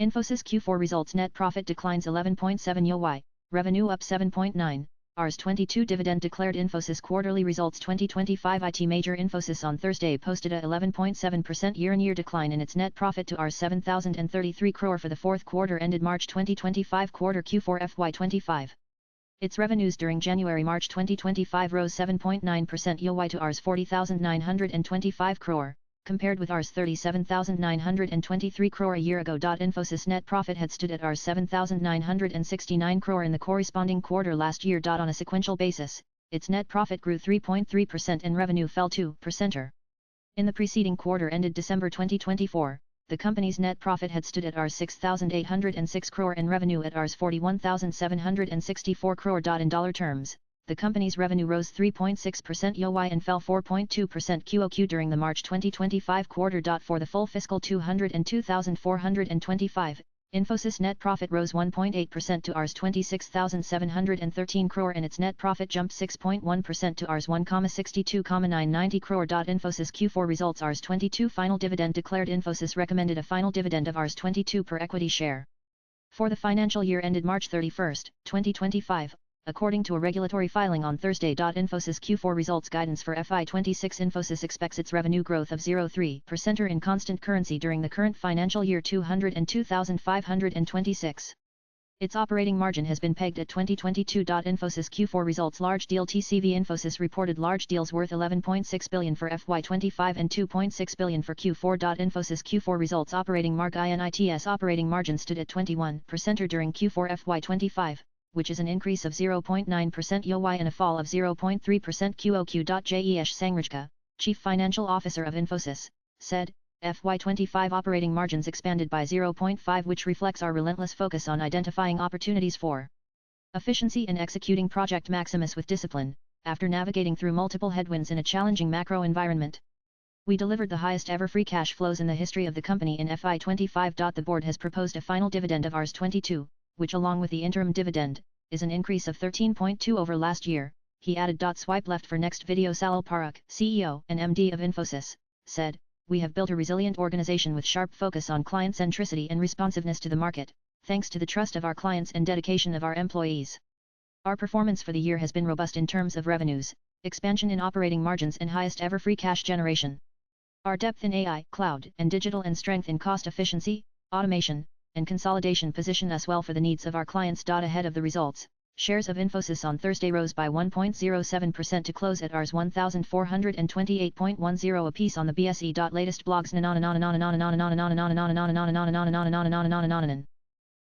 Infosys Q4 results. Net profit declines 11.7 YoY, revenue up 7.9, Rs 22. Dividend declared. Infosys quarterly results 2025. IT major Infosys on Thursday posted a 11.7% year-on-year decline in its net profit to Rs 7,033 crore for the fourth quarter ended March 2025 quarter Q4 FY25. Its revenues during January-March 2025 rose 7.9% YoY to Rs 40,925 crore, compared with Rs 37,923 crore a year ago. Infosys net profit had stood at Rs 7,969 crore in the corresponding quarter last year. On a sequential basis, its net profit grew 3.3% and revenue fell 2%. In the preceding quarter ended December 2024, the company's net profit had stood at Rs 6,806 crore and revenue at Rs 41,764 crore. In dollar terms, the company's revenue rose 3.6% YoY and fell 4.2% QoQ during the March 2025 quarter. For the full fiscal 202,425, Infosys net profit rose 1.8% to Rs 26,713 crore and its net profit jumped 6.1% to Rs 1,62,990 crore. Infosys Q4 results. Rs 22 final dividend declared. Infosys recommended a final dividend of Rs 22 per equity share for the financial year ended March 31, 2025. According to a regulatory filing on Thursday. Infosys Q4 results guidance for FY26. Infosys expects its revenue growth of 0.3% in constant currency during the current financial year 202,526. Its operating margin has been pegged at 2022. Infosys Q4 results. Large deal TCV. Infosys reported large deals worth 11.6 billion for FY25 and 2.6 billion for Q4. Infosys Q4 results. Operating its operating margin stood at 21% during Q4 FY25. Which is an increase of 0.9% YoY and a fall of 0.3% QoQ. Jayesh Sangrajka, Chief Financial Officer of Infosys, said, FY25 operating margins expanded by 0.5, which reflects our relentless focus on identifying opportunities for efficiency and executing Project Maximus with discipline. After navigating through multiple headwinds in a challenging macro environment, we delivered the highest ever free cash flows in the history of the company in FY25. The board has proposed a final dividend of Rs 22. Which along with the interim dividend, is an increase of 13.2 over last year, he added. Swipe left for next video. Salil Parakh, CEO and MD of Infosys, said, we have built a resilient organization with sharp focus on client centricity and responsiveness to the market, thanks to the trust of our clients and dedication of our employees. Our performance for the year has been robust in terms of revenues, expansion in operating margins and highest ever free cash generation. Our depth in AI, cloud and digital and strength in cost efficiency, automation, and consolidation position us well for the needs of our clients. Ahead of the results, shares of Infosys on Thursday rose by 1.07% to close at Rs 1,428.10 apiece on the BSE. Latest blogs.